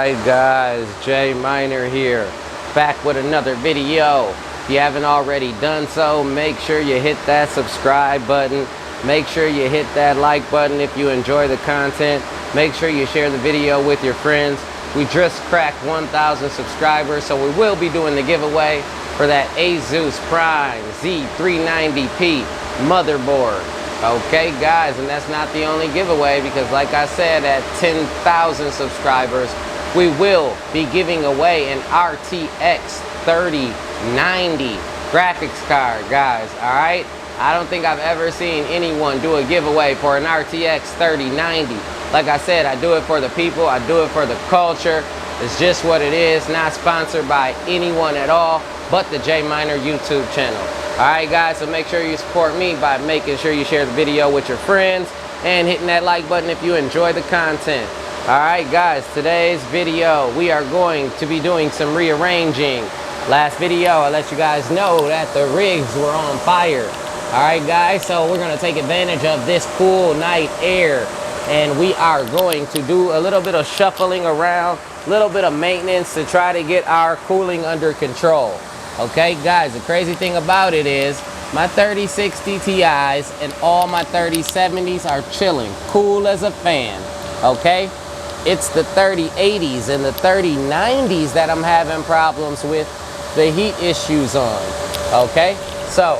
Alright guys, J-Minerrr here, back with another video. If you haven't already done so, make sure you hit that subscribe button. Make sure you hit that like button if you enjoy the content. Make sure you share the video with your friends. We just cracked 1,000 subscribers, so we will be doing the giveaway for that Asus Prime Z390p motherboard. Okay guys, and that's not the only giveaway, because like I said, at 10,000 subscribers we will be giving away an RTX 3090 graphics card, guys. Alright, I don't think I've ever seen anyone do a giveaway for an RTX 3090. Like I said, I do it for the people, I do it for the culture. It's just what it is. Not sponsored by anyone at all but the J-Minerrr YouTube channel. Alright guys, so make sure you support me by making sure you share the video with your friends and hitting that like button if you enjoy the content. Alright guys, today's video we are going to be doing some rearranging. Last video I let you guys know that the rigs were on fire. Alright guys, so we're going to take advantage of this cool night air, and we are going to do a little bit of shuffling around, a little bit of maintenance to try to get our cooling under control. Okay guys, the crazy thing about it is my 3060 Ti's and all my 3070s are chilling, cool as a fan. Okay, it's the 3080s and the 3090s that I'm having problems with the heat issues on. Okay, so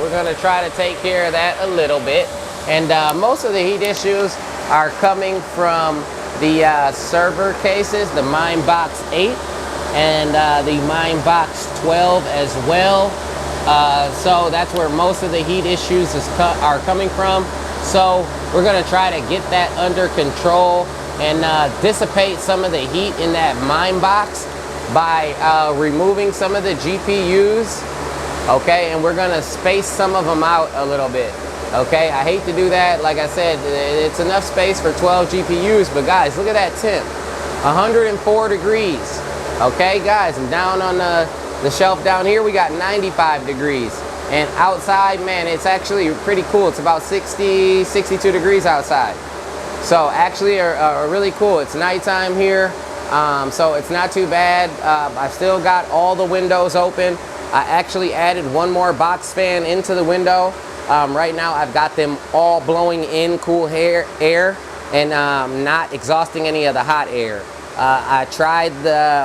we're gonna try to take care of that a little bit, and most of the heat issues are coming from the server cases, the Minebox8 and the Minebox12 as well. So that's where most of the heat issues are coming from. So we're going to try to get that under control and dissipate some of the heat in that Minebox by removing some of the GPUs. Okay, and we're going to space some of them out a little bit. Okay, I hate to do that. Like I said, it's enough space for 12 GPUs, but guys, look at that temp, 104 degrees. Okay guys, and down on the shelf down here we got 95 degrees, and outside, man, it's actually pretty cool. It's about 60, 62 degrees outside. So actually really cool. It's nighttime here, so it's not too bad. I've still got all the windows open. I actually added one more box fan into the window. Right now I've got them all blowing in cool air and not exhausting any of the hot air. I tried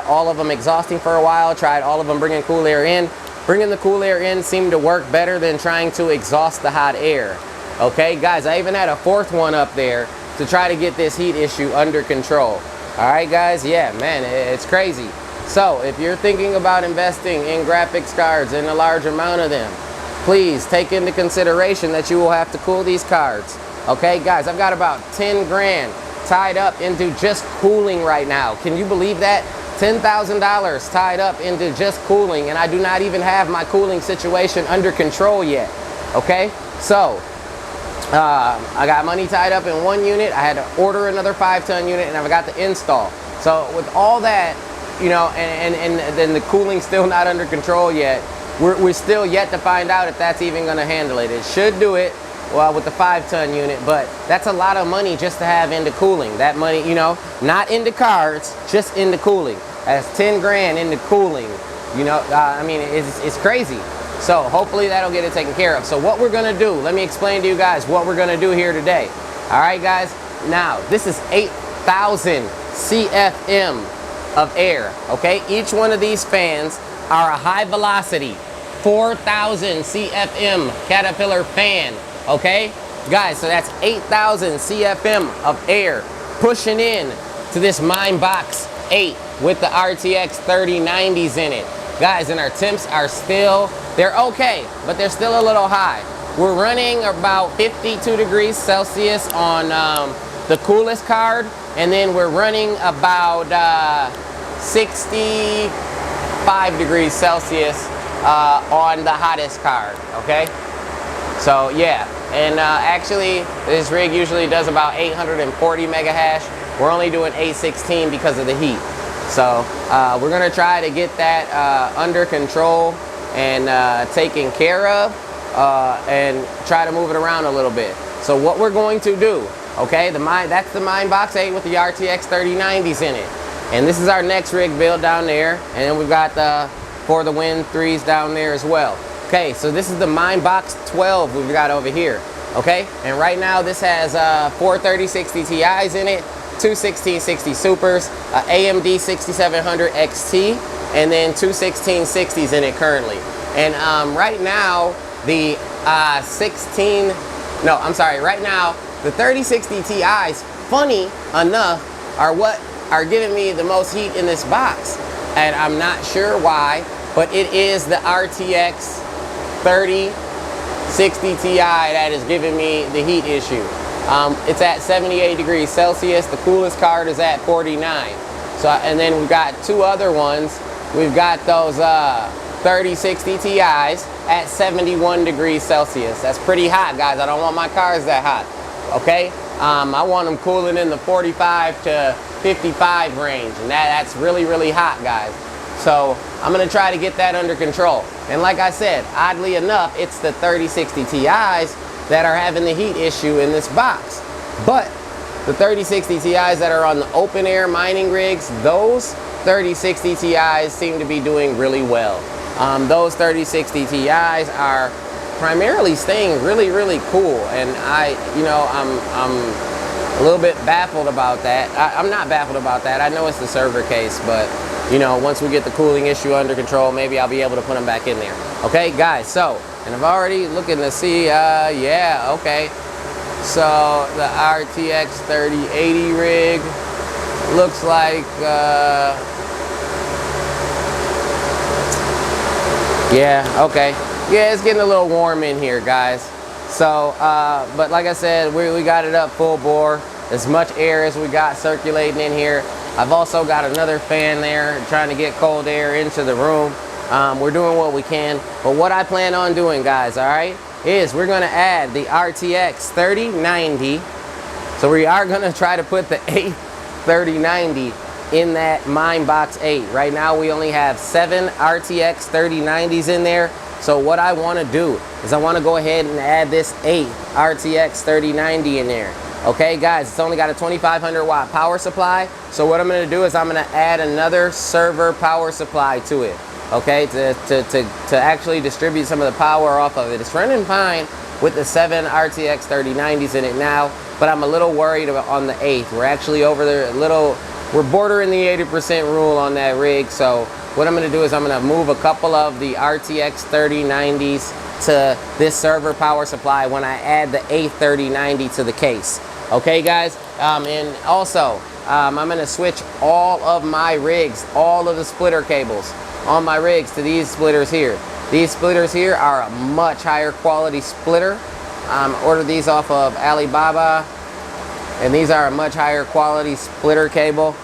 all of them exhausting for a while, tried all of them bringing cool air in. Bringing the cool air in seemed to work better than trying to exhaust the hot air. Okay guys, I even had a fourth one up there to try to get this heat issue under control. Alright guys, yeah, man, it's crazy. So if you're thinking about investing in graphics cards, in a large amount of them, please take into consideration that you will have to cool these cards. Okay guys, I've got about 10 grand tied up into just cooling right now. Can you believe that? $10,000 tied up into just cooling, and I do not even have my cooling situation under control yet. Okay, so I got money tied up in one unit. I had to order another 5-ton unit, and I've got the install. So with all that, you know, and then the cooling's still not under control yet, we're still yet to find out if that's even going to handle it. It should do it. Well, with the 5-ton unit, but that's a lot of money just to have into cooling. That money, you know, not into cards, just into cooling. That's 10 grand into cooling. You know, I mean, it's crazy. So hopefully that'll get it taken care of. So what we're gonna do, let me explain to you guys what we're gonna do here today. All right, guys. Now this is 8,000 CFM of air. Okay, each one of these fans are a high velocity 4,000 CFM Caterpillar fan. Okay guys, so that's 8,000 CFM of air pushing in to this Minebox8 with the RTX 3090s in it, guys. And our temps are still, they're okay, but they're still a little high. We're running about 52 degrees Celsius on the coolest card, and then we're running about 65 degrees Celsius on the hottest card. Okay, so yeah, and actually this rig usually does about 840 mega hash. We're only doing 816 because of the heat. So we're gonna try to get that under control and taken care of, and try to move it around a little bit. So what we're going to do, okay, that's the Minebox8 with the RTX 3090s in it. And this is our next rig build down there. And then we've got the For the Win 3s down there as well. Okay, so this is the Minebox8 we've got over here. Okay, and right now this has 4 3060 Ti's in it, 2 1660 Supers, AMD 6700 XT, and then 2 1660s in it currently. And right now the right now the 3060 Ti's, funny enough, are what are giving me the most heat in this box, and I'm not sure why, but it is the RTX 3060 Ti that is giving me the heat issue. It's at 78 degrees Celsius. The coolest card is at 49. So, and then we've got two other ones. We've got those 3060 Ti's at 71 degrees Celsius. That's pretty hot, guys. I don't want my cars that hot. Okay, I want them cooling in the 45 to 55 range, and that's really, really hot, guys. So I'm gonna try to get that under control. And like I said, oddly enough, it's the 3060 Ti's that are having the heat issue in this box. But the 3060 Ti's that are on the open air mining rigs, those 3060 Ti's seem to be doing really well. Those 3060 Ti's are primarily staying really, really cool, and I'm a little bit baffled about that. I'm not baffled about that. I know it's the server case, but once we get the cooling issue under control, maybe I'll be able to put them back in there. Okay, guys, so, and I'm already looking to see, yeah, okay. So the RTX 3080 rig looks like, yeah, okay. Yeah, it's getting a little warm in here, guys. So, but like I said, we got it up full bore. As much air as we got circulating in here. I've also got another fan there trying to get cold air into the room. We're doing what we can. But what I plan on doing, guys, all right, is we're going to add the RTX 3090. So we are going to try to put the 3090 in that Minebox8. Right now we only have 7 RTX 3090s in there. So what I want to do is I want to go ahead and add this 8 RTX 3090 in there. Okay, guys, it's only got a 2500 watt power supply. So what I'm going to do is I'm going to add another server power supply to it. Okay, to actually distribute some of the power off of it. It's running fine with the 7 RTX 3090s in it now, but I'm a little worried on the 8th. We're actually over there we're bordering the 80% rule on that rig. So what I'm going to do is I'm going to move a couple of the RTX 3090s to this server power supply when I add the 8 3090 to the case. Okay, guys, and also I'm going to switch all of my rigs, all of the splitter cables on my rigs to these splitters here. These splitters here are a much higher quality splitter. Ordered these off of Alibaba, and these are a much higher quality splitter cable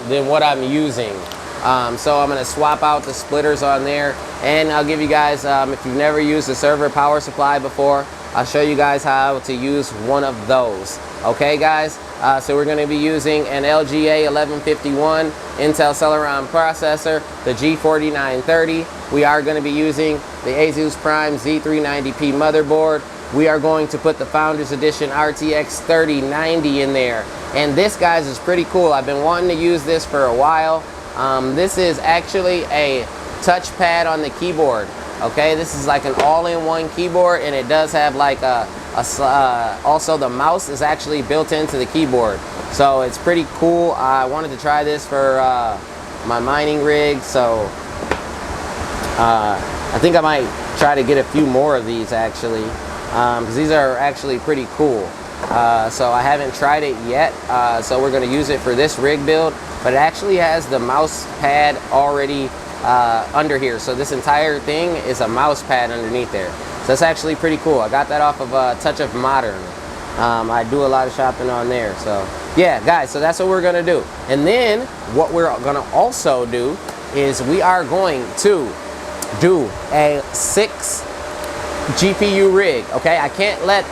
than what I'm using. So I'm going to swap out the splitters on there, and I'll give you guys, if you've never used a server power supply before, I'll show you guys how to use one of those. Okay, guys, so we're going to be using an LGA 1151 Intel Celeron processor, the G4930. We are going to be using the Asus Prime Z390P motherboard. We are going to put the Founders Edition RTX 3090 in there. And this, guys, is pretty cool. I've been wanting to use this for a while. This is actually a touchpad on the keyboard. Okay, this is like an all-in-one keyboard, and it does have like also the mouse is actually built into the keyboard. So it's pretty cool. I wanted to try this for my mining rig, so I think I might try to get a few more of these actually, because these are actually pretty cool. So I haven't tried it yet, so we're going to use it for this rig build, but it actually has the mouse pad already under here. So this entire thing is a mouse pad underneath there. So that's actually pretty cool. I got that off of Touch of Modern. I do a lot of shopping on there. So yeah, guys, so that's what we're going to do. And then what we're going to also do is we are going to do a 6 GPU rig. Okay, I can't let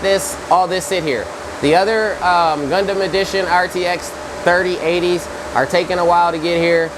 all this sit here. The other Gundam Edition RTX 3080s are taking a while to get here.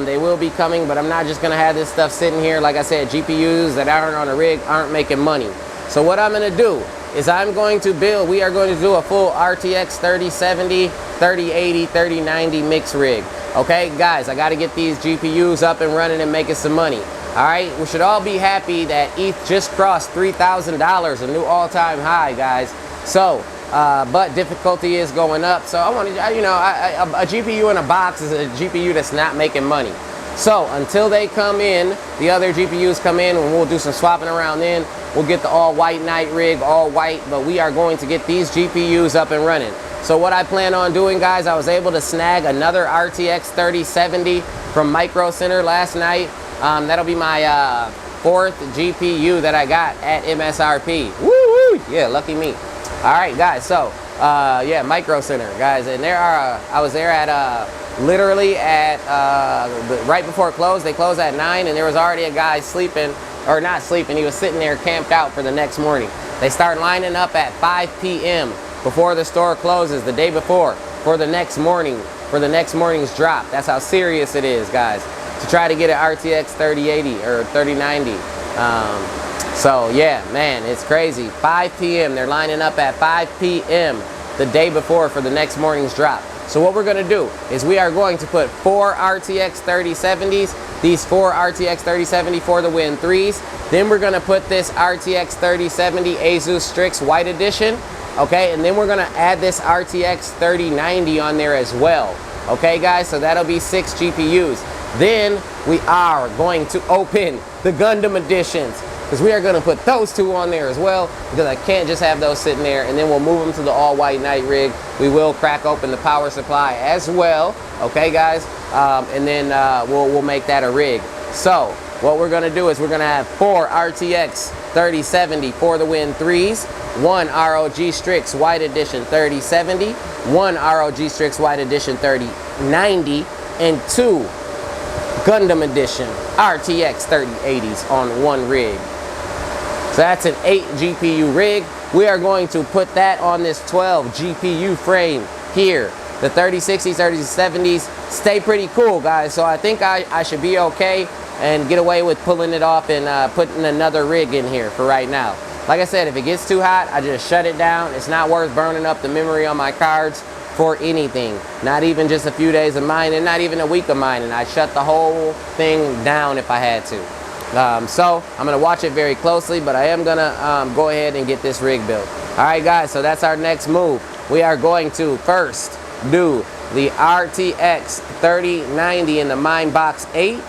They will be coming, but I'm not just going to have this stuff sitting here. Like I said, GPUs that aren't on a rig aren't making money. So what I'm going to do is we are going to do a full RTX 3070, 3080, 3090 mix rig. Okay, guys, I got to get these GPUs up and running and making some money. All right, we should all be happy that ETH just crossed $3,000, a new all-time high, guys. So, but difficulty is going up. So I want to, you know, a GPU in a box is a GPU that's not making money. So until they come in, the other GPUs come in, and we'll do some swapping around then. We'll get the all-white night rig, all white, but we are going to get these GPUs up and running. So what I plan on doing, guys, I was able to snag another RTX 3070 from Micro Center last night. That'll be my fourth GPU that I got at MSRP. Woo-woo! Yeah, lucky me. All right, guys, so yeah, Micro Center, guys, and there are, I was there at literally at right before it closed. They closed at 9, and there was already a guy sleeping, or not sleeping, he was sitting there camped out for the next morning. They start lining up at 5 p.m. before the store closes the day before for the next morning, for the next morning's drop. That's how serious it is, guys, to try to get an RTX 3080 or 3090. So yeah, man, it's crazy. 5 p.m. They're lining up at 5 p.m. the day before for the next morning's drop. So what we're gonna do is we are going to put 4 RTX 3070s, these 4 RTX 3070 for the Win 3s. Then we're gonna put this RTX 3070 Asus Strix White Edition, okay? And then we're gonna add this RTX 3090 on there as well. Okay, guys, so that'll be 6 GPUs. Then we are going to open the Gundam editions, because we are going to put those 2 on there as well, because I can't just have those sitting there. And then we'll move them to the all-white night rig. We will crack open the power supply as well, okay, guys? And then we'll make that a rig. So what we're going to do is we're going to have 4 RTX 3070 for the Win 3s, 1 ROG Strix White Edition 3070, 1 ROG Strix White Edition 3090, and 2 Gundam Edition RTX 3080s on 1 rig. So that's an 8 GPU rig. We are going to put that on this 12 GPU frame here. The 3060s, 3070s stay pretty cool, guys. So I think I should be okay and get away with pulling it off and putting another rig in here for right now. Like I said, if it gets too hot, I just shut it down. It's not worth burning up the memory on my cards for anything. Not even just a few days of mining, not even a week of mining. I shut the whole thing down if I had to. So I'm gonna watch it very closely, but I am gonna go ahead and get this rig built. All right, guys, so that's our next move. We are going to first do the RTX 3090 in the Minebox8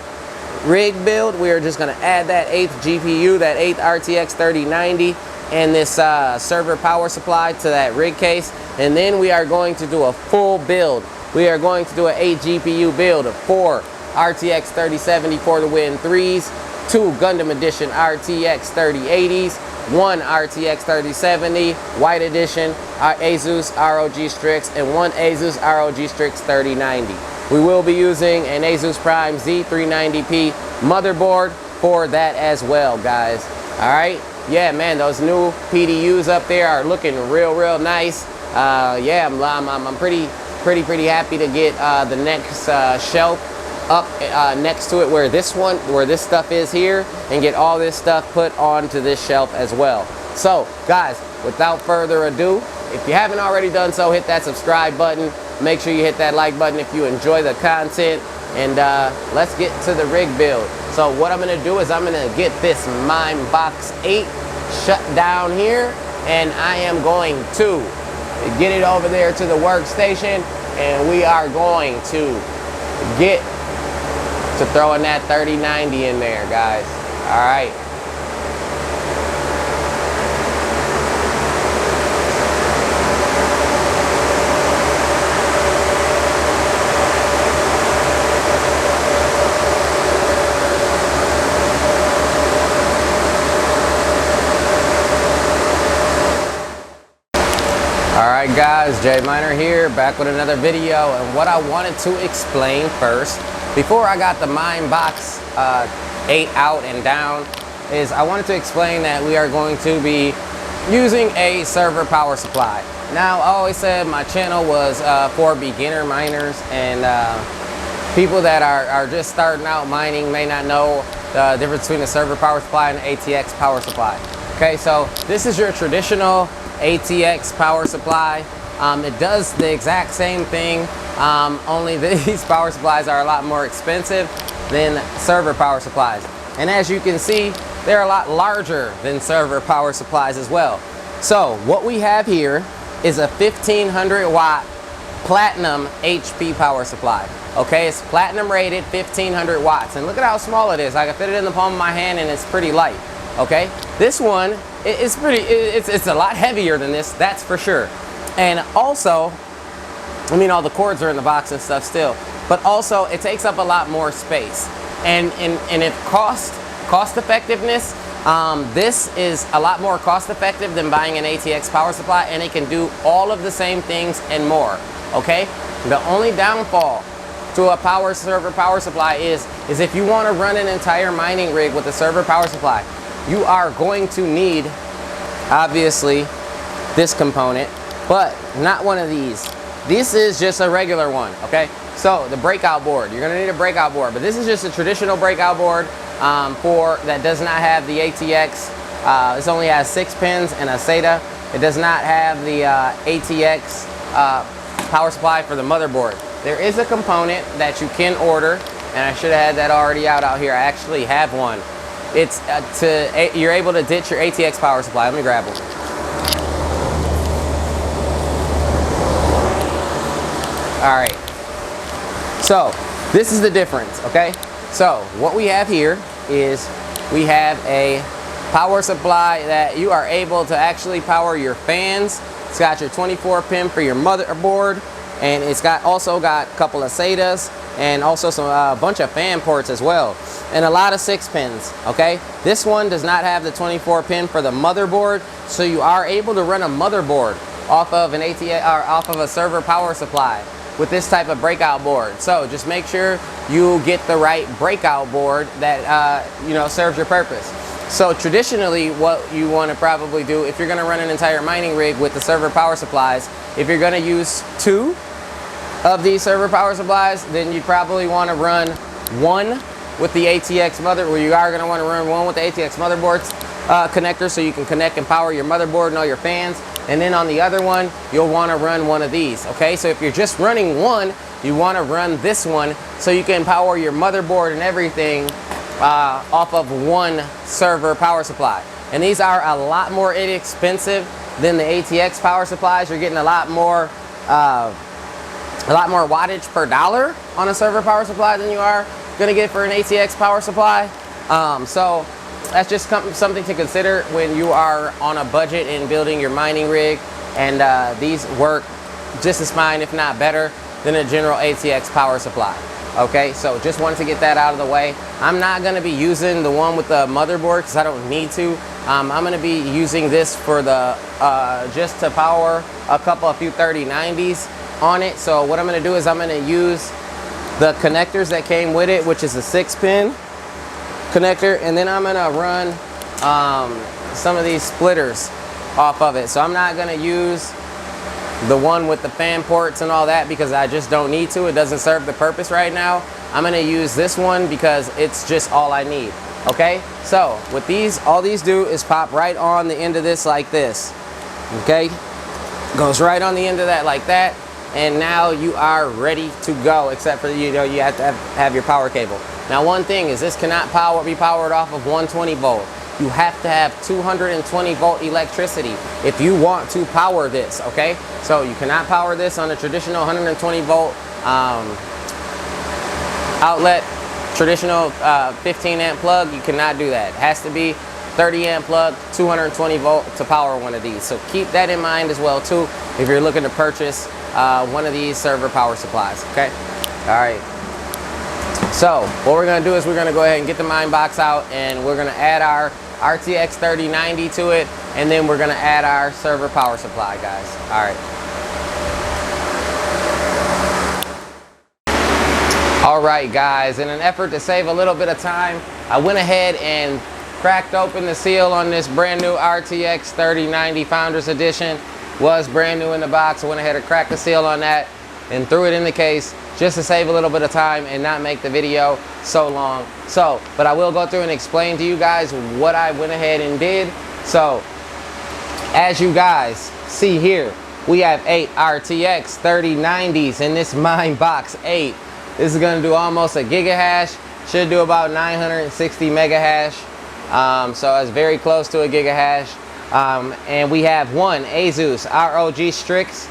rig build. We are just gonna add that 8th GPU, that 8th RTX 3090, and this server power supply to that rig case. And then we are going to do a full build. We are going to do an 8 GPU build of 4 RTX 3070 for the Win 3s, 2 Gundam Edition RTX 3080s, 1 RTX 3070 White Edition Asus ROG Strix, and 1 Asus ROG Strix 3090. We will be using an Asus Prime Z390P motherboard for that as well, guys. All right, yeah, man, those new PDUs up there are looking real nice. Yeah, I'm pretty happy to get the next shelf up next to it where this stuff is here, and get all this stuff put onto this shelf as well. So guys, without further ado, if you haven't already done so, hit that subscribe button. Make sure you hit that like button if you enjoy the content, and let's get to the rig build. So what I'm gonna do is I'm gonna get this Minebox8 shut down here, and I am going to get it over there to the workstation, and we are going to get to throwing that 3090 in there, guys. All right. Alright guys, J-Minerrr here, back with another video. And what I wanted to explain first, before I got the Minebox8 out and down, is I wanted to explain that we are going to be using a server power supply. Now, I always said my channel was for beginner miners, and people that are just starting out mining may not know the difference between a server power supply and an ATX power supply. Okay, so this is your traditional ATX power supply. It does the exact same thing only these power supplies are a lot more expensive than server power supplies. And as you can see, they're a lot larger than server power supplies as well. So what we have here is a 1500 watt platinum HP power supply. Okay, it's platinum rated, 1500 watts. And look at how small it is. I can fit it in the palm of my hand and it's pretty light. Okay, this one it's a lot heavier than this, that's for sure. And also, I mean, all the cords are in the box and stuff still, but also it takes up a lot more space. And if cost effectiveness, this is a lot more cost effective than buying an ATX power supply, and it can do all of the same things and more. Okay, the only downfall to a server power supply is if you want to run an entire mining rig with a server power supply, you are going to need, obviously, this component, but not one of these. This is just a regular one, okay? So the breakout board, you're gonna need a breakout board, but this is just a traditional breakout board that does not have the ATX. This only has 6 pins and a SATA. It does not have the ATX power supply for the motherboard. There is a component that you can order, and I should have had that already out here. I actually have one. It's you're able to ditch your ATX power supply. Let me grab one. All right. So this is the difference, okay? So what we have here is we have a power supply that you are able to actually power your fans. It's got your 24 pin for your motherboard, and it's also got a couple of SATAs and also some bunch of fan ports as well, and a lot of 6 pins. Okay, this one does not have the 24 pin for the motherboard, so you are able to run a motherboard off of an ATX or off of a server power supply with this type of breakout board. So just make sure you get the right breakout board that serves your purpose. So traditionally, what you want to probably do if you're going to run an entire mining rig with the server power supplies, if you're going to use 2 of these server power supplies, then you probably want to run one with the ATX you are going to want to run one with the ATX motherboards connector, so you can connect and power your motherboard and all your fans. And then on the other one, you'll want to run one of these. Okay, so if you're just running one, you want to run this one so you can power your motherboard and everything off of one server power supply. And these are a lot more inexpensive than the ATX power supplies. You're getting a lot more wattage per dollar on a server power supply than you are going to get for an ATX power supply. So that's just something to consider when you are on a budget and building your mining rig. And these work just as fine, if not better, than a general ATX power supply. Okay, so just wanted to get that out of the way. I'm not going to be using the one with the motherboard because I don't need to. I'm going to be using this for the just to power a few 3090s on it. So what I'm going to do is I'm going to use the connectors that came with it, which is a 6-pin connector, and then I'm going to run some of these splitters off of it. So I'm not going to use the one with the fan ports and all that because I just don't need to. It doesn't serve the purpose right now. I'm going to use this one because it's just all I need. Okay, so with these, all these do is pop right on the end of this like this. Okay, goes right on the end of that like that, and now you are ready to go, except for you have to have your power cable. Now one thing is this cannot be powered off of 120 volt. You have to have 220 volt electricity if you want to power this. Okay, so you cannot power this on a traditional 120 volt outlet, traditional 15 amp plug. You cannot do that. It has to be 30 amp plug, 220 volt to power one of these. So keep that in mind as well too if you're looking to purchase one of these server power supplies. Okay, all right. So what we're going to do is we're going to go ahead and get the Minebox out, and we're going to add our RTX 3090 to it, and then we're going to add our server power supply, guys. All right. All right, guys, in an effort to save a little bit of time, I went ahead and cracked open the seal on this brand new RTX 3090 Founders Edition. Was brand new in the box. I went ahead and cracked the seal on that and threw it in the case just to save a little bit of time and not make the video so long. But I will go through and explain to you guys what I went ahead and did. So as you guys see here, we have 8 RTX 3090s in this Minebox8. This is going to do almost a gigahash. Should do about 960 megahash. So it's very close to a gigahash. And we have one Asus ROG Strix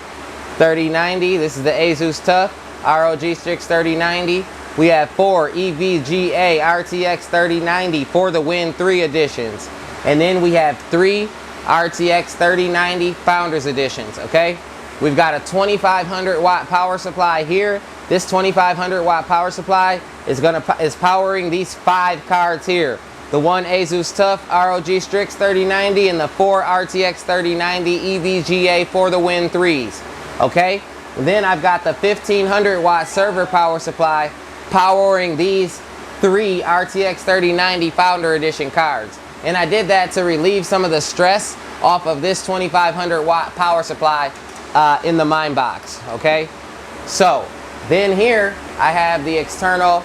3090. This is the Asus Tough ROG Strix 3090. We have 4 EVGA RTX 3090 for the Win 3 editions. And then we have 3 RTX 3090 Founders editions, okay? We've got a 2500 watt power supply here. This 2500 watt power supply is powering these 5 cards here. The one Asus Tough ROG Strix 3090 and the 4 RTX 3090 EVGA for the Win 3s, okay? Then I've got the 1500 watt server power supply powering these 3 RTX 3090 Founder Edition cards. And I did that to relieve some of the stress off of this 2500 watt power supply in the Minebox, okay? So then here I have the external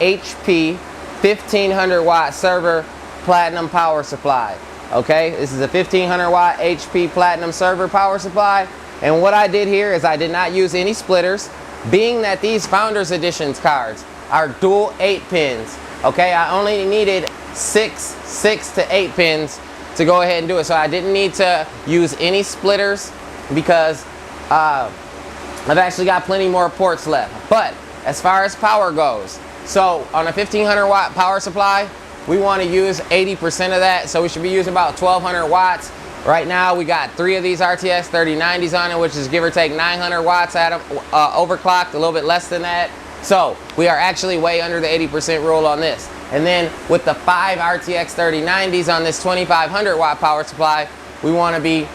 HP 1500 watt server platinum power supply, okay? This is a 1500 watt HP platinum server power supply. And what I did here is I did not use any splitters, being that these Founders Editions cards are dual 8 pins, okay? I only needed 6 to 8 pins to go ahead and do it. So I didn't need to use any splitters because I've actually got plenty more ports left. But as far as power goes, so on a 1500 watt power supply, we want to use 80% of that. So we should be using about 1200 watts. Right now we got 3 of these RTX 3090s on it, which is give or take 900 watts at them, overclocked, a little bit less than that. So we are actually way under the 80% rule on this. And then with the 5 RTX 3090s on this 2500 watt power supply, we want to be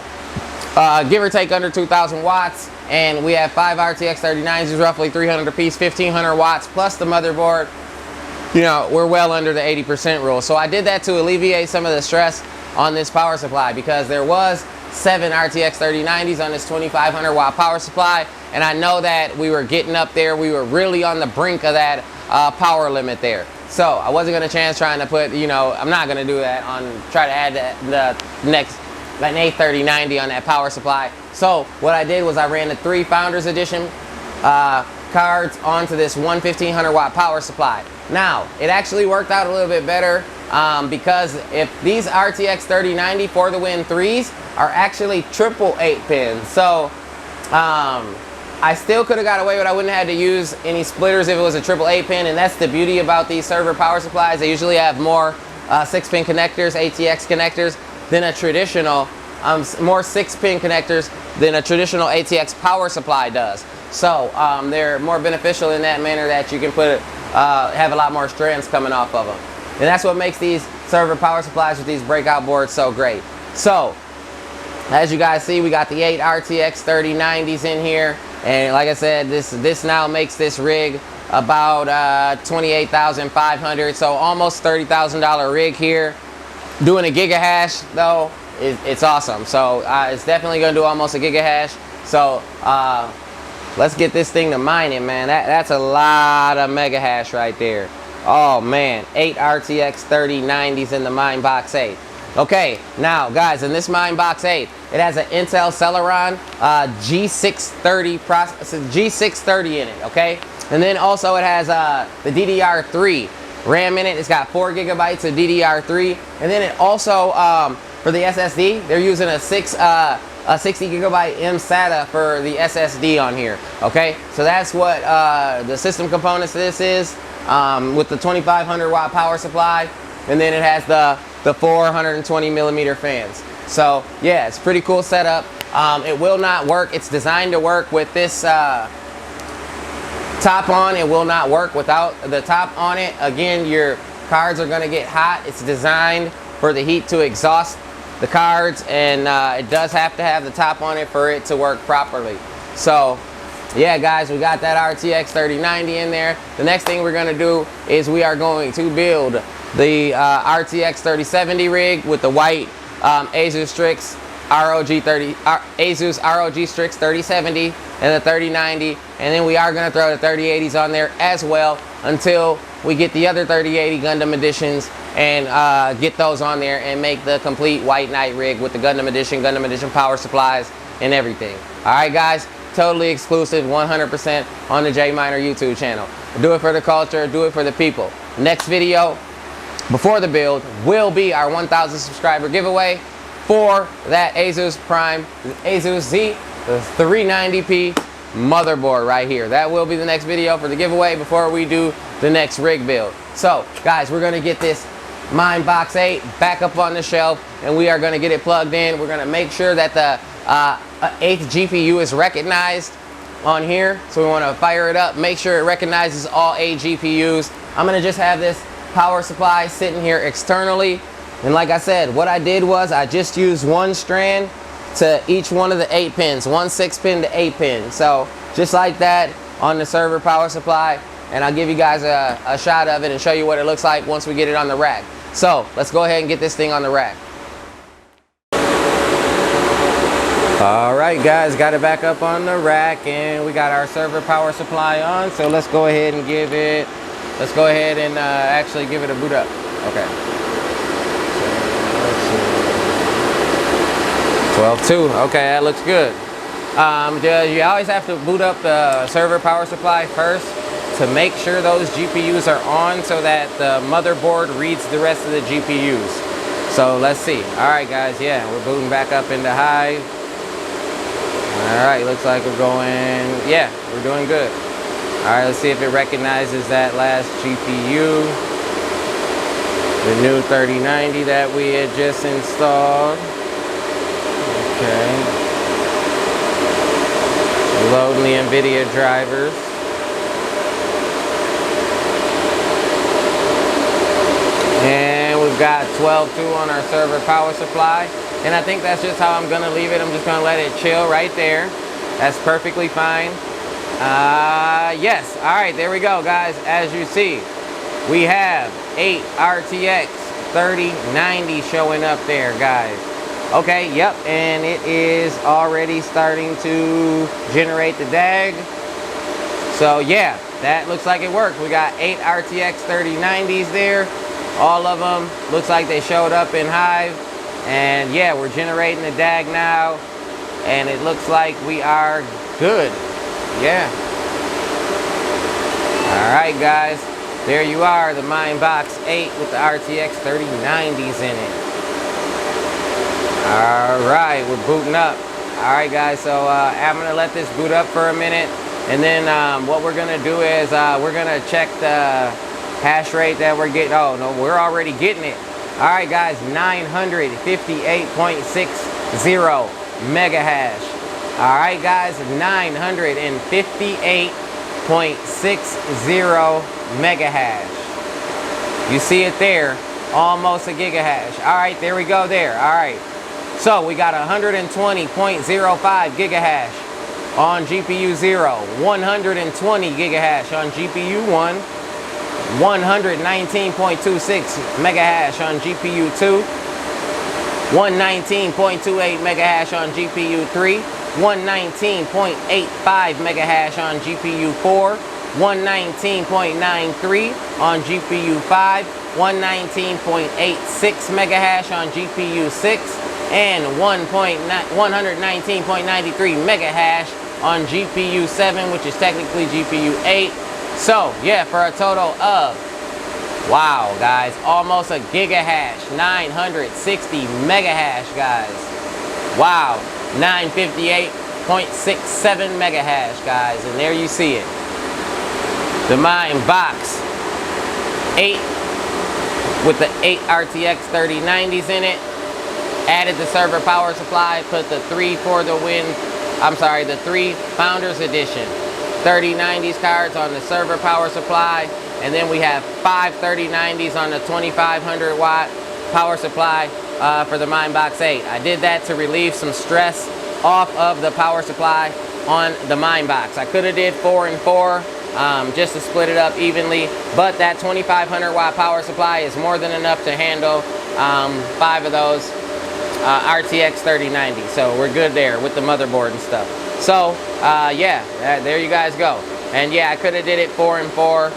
give or take under 2000 watts. And we have 5 RTX 3090s, roughly 300 a piece, 1500 watts plus the motherboard. You know, we're well under the 80% rule. So I did that to alleviate some of the stress on this power supply because there was 7 RTX 3090s on this 2500 watt power supply. And I know that we were getting up there. We were really on the brink of that power limit there. So I wasn't going to chance trying to put, you know, I'm not going to do that try to add the next, an 3090 on that power supply. So what I did was I ran the 3 Founders Edition cards onto this 1500 watt power supply. Now, it actually worked out a little bit better because if these RTX 3090 for the Win 3s are actually triple 8 pins. So I still could have got away with it. I wouldn't have had to use any splitters if it was a triple 8 pin, and that's the beauty about these server power supplies. They usually have more 6-pin connectors, ATX connectors, than a traditional, more 6-pin connectors than a traditional ATX power supply does. So they're more beneficial in that manner that you can put have a lot more strands coming off of them. And that's what makes these server power supplies with these breakout boards so great. So as you guys see, we got the 8 RTX 3090s in here. And like I said, this now makes this rig about $28,500, so almost $30,000 rig here. Doing a gigahash though, it's awesome. So it's definitely gonna do almost a gigahash. So let's get this thing to mining, man. That's a lot of mega hash right there. Oh man, 8 RTX 3090s in the Minebox8. Okay, now guys, in this Minebox8, it has an Intel Celeron G630 processor, G630 in it, okay? And then also it has the DDR3 RAM in it. It's got 4 gigabytes of DDR3. And then it also, for the SSD, they're using a 60 gigabyte mSATA for the SSD on here, okay? So that's what the system components of this is, with the 2500 watt power supply. And then it has the 420 millimeter fans. So yeah, it's a pretty cool setup. It will not work. It's designed to work with this top on. It will not work without the top on it. Again, your cards are going to get hot. It's designed for the heat to exhaust the cards, and it does have to have the top on it for it to work properly. So yeah guys, we got that RTX 3090 in there. The next thing we're going to do is we are going to build the RTX 3070 rig with the white Asus Strix Asus ROG Strix 3070 and the 3090, and then we are going to throw the 3080s on there as well until we get the other 3080 Gundam editions and get those on there and make the complete White Knight rig with the Gundam edition power supplies and everything. All right, guys, totally exclusive, 100% on the J-Minerrr YouTube channel. Do it for the culture, do it for the people. Next video before the build will be our 1,000 subscriber giveaway for that Asus Prime, Asus Z390p motherboard right here. That will be the next video for the giveaway before we do the next rig build. So guys, we're gonna get this Minebox8 back up on the shelf, and we are gonna get it plugged in. We're gonna make sure that the 8th GPU is recognized on here. So we wanna fire it up, make sure it recognizes all 8 GPUs. I'm gonna just have this power supply sitting here externally. And like I said, what I did was I just used one strand to each one of the 8 pins, one 6-pin to 8-pin. So just like that on the server power supply. And I'll give you guys a shot of it and show you what it looks like once we get it on the rack. So let's go ahead and get this thing on the rack. All right, guys, got it back up on the rack, and we got our server power supply on. So let's go ahead and give it, let's go ahead and actually give it a boot up. Okay. 12.2, okay, that looks good. You always have to boot up the server power supply first to make sure those GPUs are on so that the motherboard reads the rest of the GPUs. So let's see. All right, guys, yeah, we're booting back up into high. All right, looks like we're going, yeah, we're doing good. All right, let's see if it recognizes that last GPU. The new 3090 that we had just installed. Okay. Loading the NVIDIA drivers. And we've got 12.2 on our server power supply. And I think that's just how I'm gonna leave it. I'm just gonna let it chill right there. That's perfectly fine. Yes, all right, there we go, guys. As you see, we have 8 RTX 3090 showing up there, guys. Okay, yep, and it is already starting to generate the DAG. So yeah, that looks like it worked. We got 8 RTX 3090s there. All of them looks like they showed up in Hive. And yeah, we're generating the DAG now, and it looks like we are good. Yeah. All right, guys, there you are, the Minebox8 with the RTX 3090s in it. All right, we're booting up. All right, guys, so I'm gonna let this boot up for a minute, and then what we're gonna do is we're gonna check the hash rate that we're getting. Oh no, we're already getting it. All right, guys, 958.60 mega hash. All right, guys, 958.60 mega hash. You see it there, almost a giga hash. All right, there we go there. All right, so we got 120.05 giga hash on GPU 0, 120 giga hash on GPU 1, 119.26 mega hash on GPU 2, 119.28 mega hash on GPU 3, 119.85 mega hash on GPU 4, 119.93 on GPU 5, 119.86 mega hash on GPU 6, and 119.93 mega hash on GPU 7, which is technically GPU 8. So yeah, for a total of, wow, guys, almost a giga hash, 960 mega hash, guys. Wow, 958.67 mega hash, guys, and there you see it. The Minebox8 with the 8 RTX 3090s in it. Added the server power supply, put the 3 for the win, the 3 Founders Edition 3090s cards on the server power supply, and then we have 5 3090s on the 2500 watt power supply for the Minebox8. I did that to relieve some stress off of the power supply on the Minebox. I could have did 4 and 4 just to split it up evenly, but that 2500 watt power supply is more than enough to handle 5 of those RTX 3090. So we're good there with the motherboard and stuff. So yeah, there you guys go. And yeah, I could have did it 4 and 4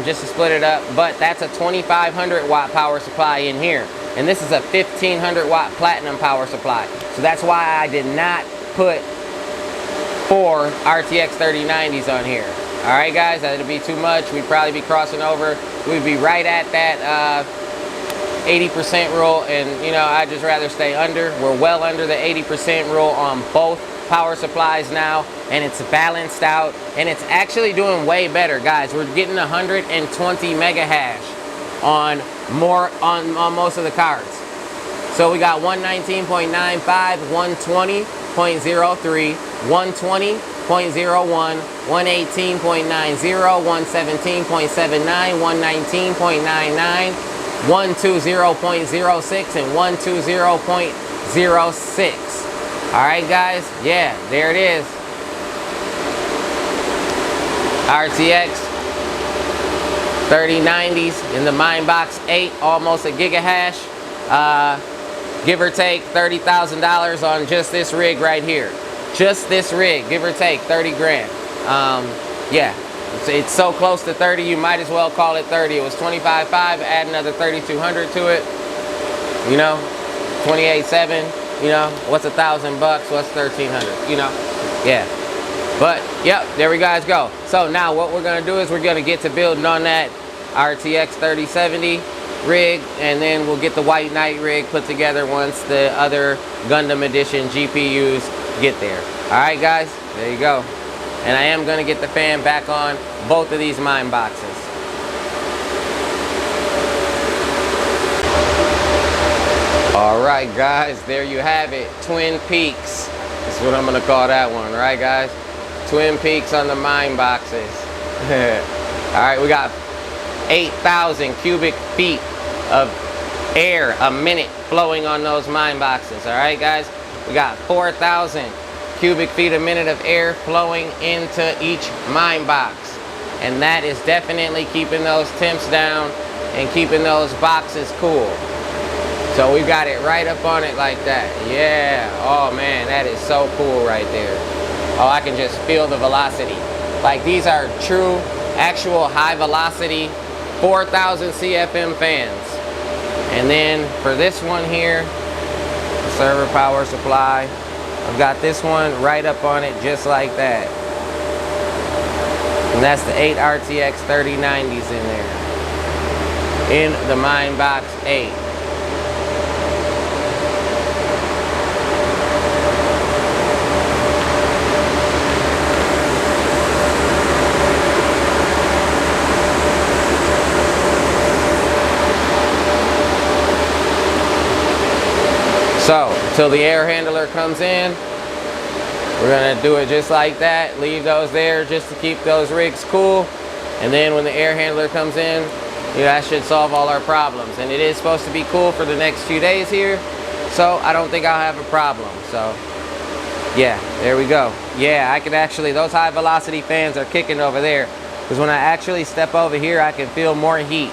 just to split it up, but that's a 2500 watt power supply in here, and this is a 1500 watt platinum power supply. So that's why I did not put 4 RTX 3090s on here. All right, guys, that'd be too much. We'd probably be crossing over. We'd be right at that 80% rule, and you know, I'd just rather stay under. We're well under the 80% rule on both power supplies now, and it's balanced out, and it's actually doing way better, guys. We're getting 120 mega hash on most of the cards. So we got 119.95, 120.03, 120.01, 118.90, 117.79, 119.99, 120.06, and 120.06. All right, guys. Yeah, there it is. RTX 3090s in the Minebox8, almost a gigahash. Give or take $30,000 on just this rig right here. Just this rig, give or take 30 grand. Yeah, it's so close to 30, you might as well call it 30. It was 25.5, add another 3,200 to it. You know, 28.7. You know, what's $1,000 bucks? What's 1,300? You know, yeah. But yep, there we guys go. So now what we're gonna do is we're gonna get to building on that RTX 3070 rig, and then we'll get the White Knight rig put together once the other Gundam Edition GPUs get there. All right, guys, there you go. And I am gonna get the fan back on both of these mine boxes. All right, guys, there you have it. Twin Peaks. That's what I'm gonna call that one, right, guys? Twin Peaks on the mine boxes. All right, we got 8,000 cubic feet of air a minute flowing on those mine boxes. All right, guys, we got 4,000 cubic feet a minute of air flowing into each mine box, and that is definitely keeping those temps down and keeping those boxes cool. So we got it right up on it like that. Yeah. Oh man, that is so cool right there. Oh, I can just feel the velocity. Like, these are true, actual high velocity 4,000 CFM fans. And then for this one here, the server power supply, I've got this one right up on it just like that. And that's the 8 RTX 3090s in there. In the Minebox8. So, till the air handler comes in, we're gonna do it just like that. Leave those there just to keep those rigs cool. And then when the air handler comes in, you know, that should solve all our problems. And it is supposed to be cool for the next few days here, so I don't think I'll have a problem. So, yeah, there we go. Yeah, I can actually, those high velocity fans are kicking over there, because when I actually step over here, I can feel more heat.